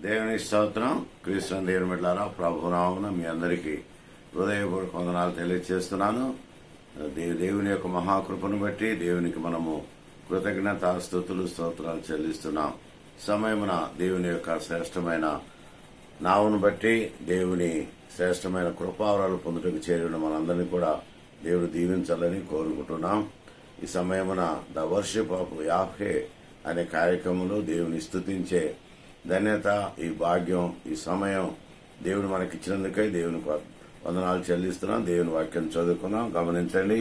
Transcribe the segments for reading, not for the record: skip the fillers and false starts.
దేవుని స్తోత్రం. క్రీస్తు దేవుని బిడ్డలారా, ప్రభునామమున మీ అందరికీ హృదయపూర్వక వందనాలు తెలియజేస్తున్నాను. దేవుని యొక్క మహాకృపను బట్టి దేవునికి మనము కృతజ్ఞత స్తుతులు స్తోత్రాలు చెల్లిస్తున్నాం. సమయమున దేవుని యొక్క శ్రేష్టమైన నావును బట్టి దేవుని శ్రేష్టమైన కృపావరాలు పొందుటకు చేరిన మనందరినీ కూడా దేవుడు దీవించాలని కోరుకుంటున్నాం. ఈ సమయమున ద వర్షిప్ ఆఫ్ యాహ్వే అనే కార్యక్రమంలో దేవుని స్తుతించే ధన్యత, ఈ భాగ్యం, ఈ సమయం దేవుడు మనకిచ్చినందుకై దేవునికి వందనాలు చెల్లిస్తున్నాం. దేవుని వాక్యం చదువుకున్నాం. గమనించండి,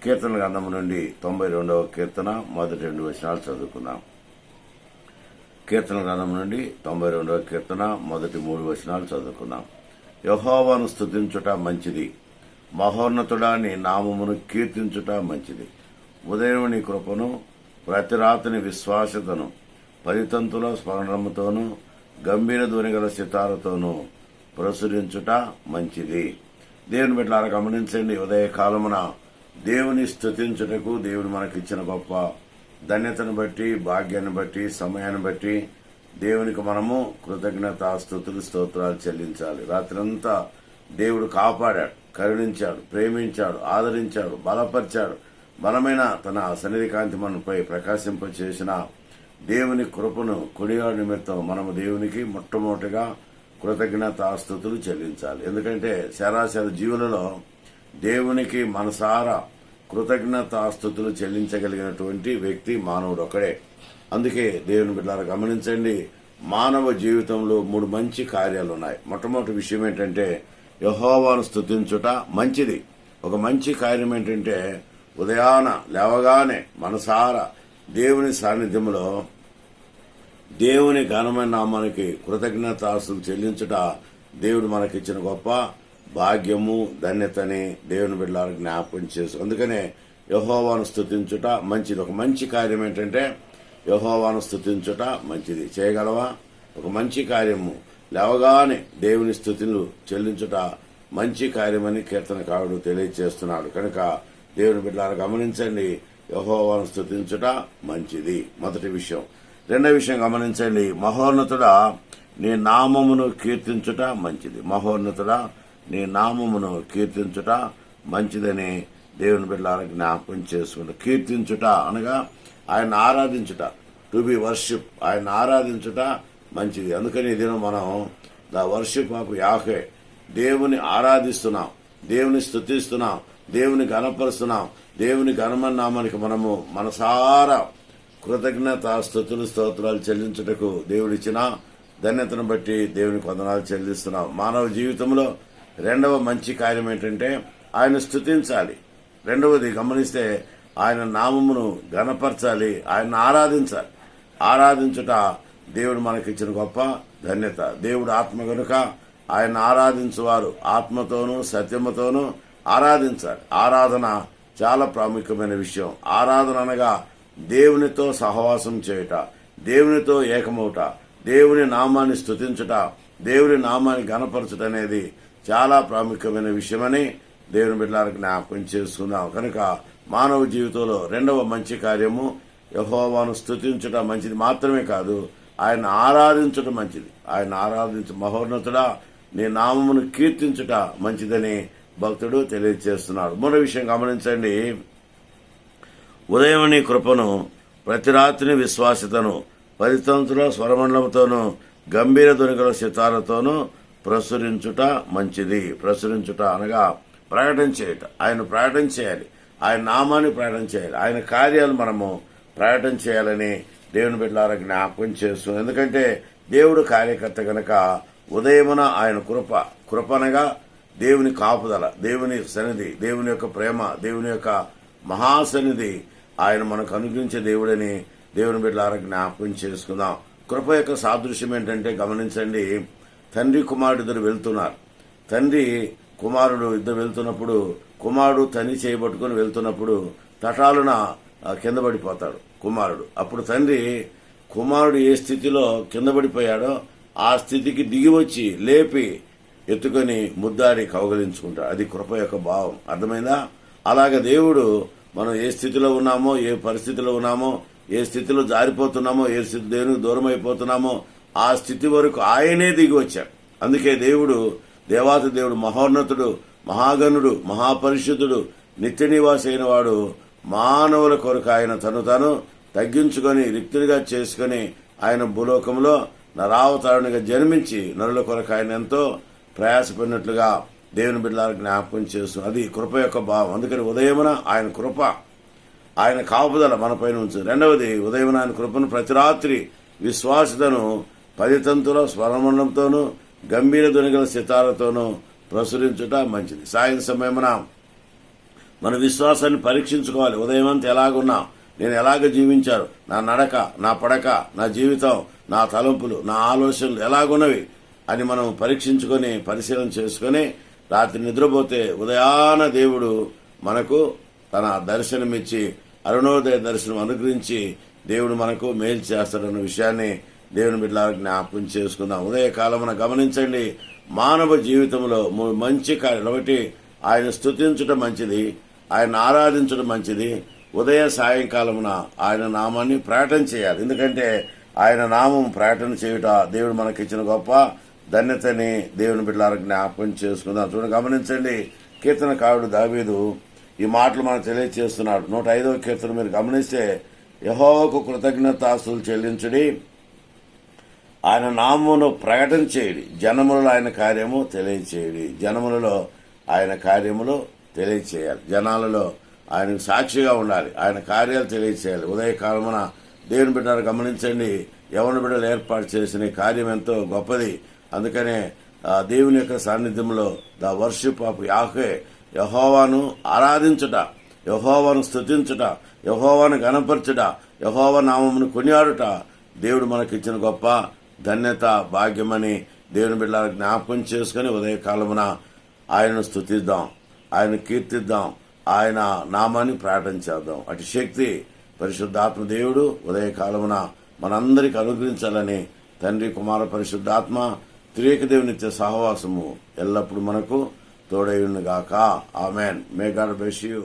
కీర్తన గ్రంథం నుండి 92వ కీర్తన మొదటి 2 వచనాలు చదువుకున్నాం. కీర్తన గ్రంథం నుండి 92వ కీర్తన మొదటి 3 వచనాలు చదువుకున్నాం. యెహోవాను స్తుతించుట మంచిది, మహోన్నతుడా నీ నామమును కీర్తించుట మంచిది. ఉదయం నీ కృపను, ప్రతి రాత్రి విశ్వాసతను, పరితంతుల స్మరణముతోనూ గంభీర ధ్వని గల సితారతోనూ ప్రచురించుట మంచిది. దేవుని బిడ్డలారా, గమనించండి, ఉదయకాలమున దేవుని స్తుతించుటకు దేవుడు మనకిచ్చిన గొప్ప ధన్యతను బట్టి, భాగ్యాన్ని బట్టి, సమయాన్ని బట్టి దేవునికి మనము కృతజ్ఞత స్తుతులు స్తోత్రాలు చెల్లించాలి. రాత్రంతా దేవుడు కాపాడాడు, కరుణించాడు, ప్రేమించాడు, ఆదరించాడు, బలపరిచాడు. బలమైన తన సన్నిధి కాంతి మనపై ప్రకాశింపచేసిన దేవుని కృపను కొనియాడు నిమిత్తం మనము దేవునికి మొట్టమొదటిగా కృతజ్ఞతాస్తుతులు చెల్లించాలి. ఎందుకంటే సరాసరి జీవులలో దేవునికి మనసారా కృతజ్ఞతాస్తుతులు చెల్లించగలిగినటువంటి వ్యక్తి మానవుడు ఒక్కడే. అందుకే దేవుని బిడ్డలారా, గమనించండి, మానవ జీవితంలో 3 మంచి కార్యాలు ఉన్నాయి. మొట్టమొదటి విషయం ఏంటంటే యెహోవాను స్తుతించుట మంచిది. ఒక మంచి కార్యం ఏంటంటే ఉదయాన లేవగానే మనసారా దేవుని సాన్నిధ్యంలో దేవుని ఘనమైన నామానికి కృతజ్ఞతాస్తులు చెల్లించుట దేవుడు మనకిచ్చిన గొప్ప భాగ్యము, ధన్యతని దేవుని బిడ్డలారా జ్ఞాపకం చేసు. అందుకనే యెహోవాను స్తుతించుట మంచిది. ఒక మంచి కార్యం ఏంటంటే యెహోవాను స్తుతించుట మంచిది. చేయగలవా? ఒక మంచి కార్యము, లేవగానే దేవుని స్తుతులు చెల్లించుట మంచి కార్యమని కీర్తనకారుడు తెలియజేస్తున్నాడు. కనుక దేవుని బిడ్డలారా, గమనించండి, యెహోవాను స్తుతించుట మంచిది. మొదటి విషయం. రెండవ విషయం గమనించండి, మహోన్నతుడా నీ నామమును కీర్తించుట మంచిది. మహోన్నతుడా నీ నామమును కీర్తించుట మంచిదని దేవుని బిడ్డలారా జ్ఞాపకం చేసుకుంటా. కీర్తించుట అనగా ఆయన ఆరాధించుట, టు బి వర్షిప్, ఆయన ఆరాధించుట మంచిది. అందుకని ఈ దినం మనం ద వర్షిప్ ఆఫ్ యాహ్వే, దేవుని ఆరాధిస్తున్నాం, దేవుని స్తుతిస్తున్నాం, దేవుని గణపరుస్తున్నాం. దేవుని ఘనమైన నామానికి మనము మనసారా కృతజ్ఞత స్తుతులు స్తోత్రాలు చెల్లించుటకు దేవుడిచ్చిన ధన్యతను బట్టి దేవునికి వందనాలు చెల్లిస్తున్నాం. మానవ జీవితంలో రెండవ మంచి కార్యం ఏంటంటే ఆయన స్తుతించాలి. రెండవది గమనిస్తే ఆయన నామమును గణపరచాలి, ఆయన ఆరాధించాలి. ఆరాధించుట దేవుడు మనకిచ్చిన గొప్ప ధన్యత. దేవుడు ఆత్మ గనుక ఆయన ఆరాధించువారు ఆత్మతోనూ సత్యముతోనూ ఆరాధించాలి. ఆరాధన చాలా ప్రాముఖ్యమైన విషయం. ఆరాధన అనగా దేవునితో సహవాసం చేయుట, దేవునితో ఏకమవుట, దేవుని నామాన్ని స్తుతించుట, దేవుని నామాన్ని గణపరచుట అనేది చాలా ప్రాముఖ్యమైన విషయమని దేవుని బిడ్డలారా జ్ఞాపకం చేసుకుందాం. కనుక మానవ జీవితంలో రెండవ మంచి కార్యము యెహోవాను స్తుతించుట మంచిది మాత్రమే కాదు, ఆయన ఆరాధించుట మంచిది. ఆయన ఆరాధించు మహోన్నతుడా నీ నామమును కీర్తించుట మంచిదని భక్తుడు తెలియజేస్తున్నాడు. మూడో విషయం గమనించండి, ఉదయం నీ కృపను, ప్రతి రాత్రి విశ్వాసతను, పరితంతుల స్వరమండలముతోనూ గంభీర ధ్వని గల సితారతోనూ ప్రచురించుట మంచిది. ప్రచురించుట అనగా ప్రకటన చేయుట. ఆయన ప్రకటన చేయాలి, ఆయన నామాన్ని ప్రకటన చేయాలి, ఆయన కార్యాలు మనము ప్రకటన చేయాలని దేవుని బిడ్డలారా జ్ఞాపకం చేస్తుంది. ఎందుకంటే దేవుడు కార్యకర్త గనక ఉదయమున ఆయన కృపనగా దేవుని కాపుదల, దేవుని సన్నిధి, దేవుని యొక్క ప్రేమ, దేవుని యొక్క మహాసన్నిధి ఆయన మనకు అనుగ్రహించే దేవుడని దేవుని బిడ్డలారా జ్ఞాపకం చేసుకుందాం. కృప యొక్క సాదృశ్యం ఏంటంటే గమనించండి, తండ్రి కుమారుడు ఇద్దరు వెళ్తున్నారు. తండ్రి కుమారుడు ఇద్దరు వెళ్తున్నప్పుడు, కుమారుడు తని చేయబట్టుకుని వెళ్తున్నప్పుడు తటాలున కింద పడిపోతాడు కుమారుడు. అప్పుడు తండ్రి కుమారుడు ఏ స్థితిలో కింద పడిపోయాడో ఆ స్థితికి దిగి వచ్చి లేపి ఎత్తుకొని ముద్దాడి కౌగలించుకుంటాడు. అది కృప యొక్క భావం. అర్థమైందా? అలాగే దేవుడు మనం ఏ స్థితిలో ఉన్నామో, ఏ పరిస్థితిలో ఉన్నామో, ఏ స్థితిలో జారిపోతున్నామో, ఏ స్థితి దేవునికి దూరం అయిపోతున్నామో ఆ స్థితి వరకు ఆయనే దిగి వచ్చాడు. అందుకే దేవాతి దేవుడు మహోన్నతుడు, మహాగణుడు, మహాపరిశుద్ధుడు, నిత్య నివాసి అయిన వాడు మానవుల కొరకు ఆయన తను తగ్గించుకొని రిక్తుడిగా చేసుకుని ఆయన భూలోకంలో నరావతారునిగా జన్మించి నరుల కొరకు ఆయన ఎంతో ప్రయాసపడినట్లుగా దేవుని బిడ్డలకు జ్ఞాపకం చేస్తుంది. అది కృప యొక్క భావం. అందుకని ఉదయమున ఆయన కృప, ఆయన కాపుదల మనపైన ఉంచు. రెండవది, ఉదయమున ఆయన కృపను ప్రతి రాత్రి విశ్వాసతను 10 తంతుల స్వరమండంతోనూ గంభీర ధ్వనిగల సితారతోనూ ప్రచురించుట మంచిది. సాయం సమయమున మన విశ్వాసాన్ని పరీక్షించుకోవాలి. ఉదయం అంతా ఎలాగున్నా, నేను ఎలాగ జీవించాను, నా నడక, నా పడక, నా జీవితం, నా తలంపులు, నా ఆలోచనలు ఎలాగున్నవి అని మనం పరీక్షించుకొని పరిశీలన చేసుకుని రాత్రి నిద్రపోతే ఉదయాన దేవుడు మనకు తన దర్శనమిచ్చి అరుణోదయ దర్శనం అనుగ్రహించి దేవుడు మనకు మేలు చేస్తాడన్న విషయాన్ని దేవుని బిడ్డలకు జ్ఞాపకం చేసుకుందాం. ఉదయకాలమున గమనించండి, మానవ జీవితంలో మంచి కార్యాలు. ఒకటి, ఆయన స్తుతించడం మంచిది, ఆయన ఆరాధించడం మంచిది. ఉదయ సాయంకాలమున ఆయన నామాన్ని ప్రకటన చేయాలి. ఎందుకంటే ఆయన నామం ప్రకటన చేయుట దేవుడు మనకిచ్చిన గొప్ప ధన్యతని దేవుని బిడ్డలకు జ్ఞాపకం చేసుకుందాం. చూడండి, గమనించండి, కీర్తనకారుడు దావీదు ఈ మాటలు మనకు తెలియజేస్తున్నాడు. 105వ కీర్తన మీరు గమనిస్తే, యెహోవాకు కృతజ్ఞతాస్తుతులు చెల్లించుడి, ఆయన నామమును ప్రకటన చేయడి, జనములలో ఆయన కార్యము తెలియచేయడి. జనములలో ఆయన కార్యములు తెలియచేయాలి, జనాలలో ఆయనకు సాక్షిగా ఉండాలి, ఆయన కార్యాలు తెలియచేయాలి. ఉదయకాలమున దేవుని బిడ్డలు గమనించండి, యవన బిడ్డలు ఏర్పాటు చేసిన కార్యం ఎంతో గొప్పది. అందుకనే దేవుని యొక్క సాన్నిధ్యంలో ద వర్షిప్ ఆఫ్ యాహ్వే, యెహోవాను ఆరాధించుట, యెహోవాను స్తుతించుట, యెహోవాను గణపరచుట, యెహోవా నామమును కొనియాడుట దేవుడు మనకిచ్చిన గొప్ప ధన్యత, భాగ్యమని దేవుని బిడ్డలకు జ్ఞాపకం చేసుకుని ఉదయకాలమున ఆయనను స్తుతిద్దాం, ఆయన కీర్తిద్దాం, ఆయన నామాన్ని ప్రకటన చేద్దాం. అటు శక్తి పరిశుద్ధాత్మ దేవుడు ఉదయకాలమున మనందరికి అనుగ్రహించాలని తండ్రి, కుమార, పరిశుద్ధాత్మ త్రియేక దేవుని నిత్య సహవాసము ఎల్లప్పుడూ మనకు తోడైయుండుగాక. ఆమెన్. May God bless you.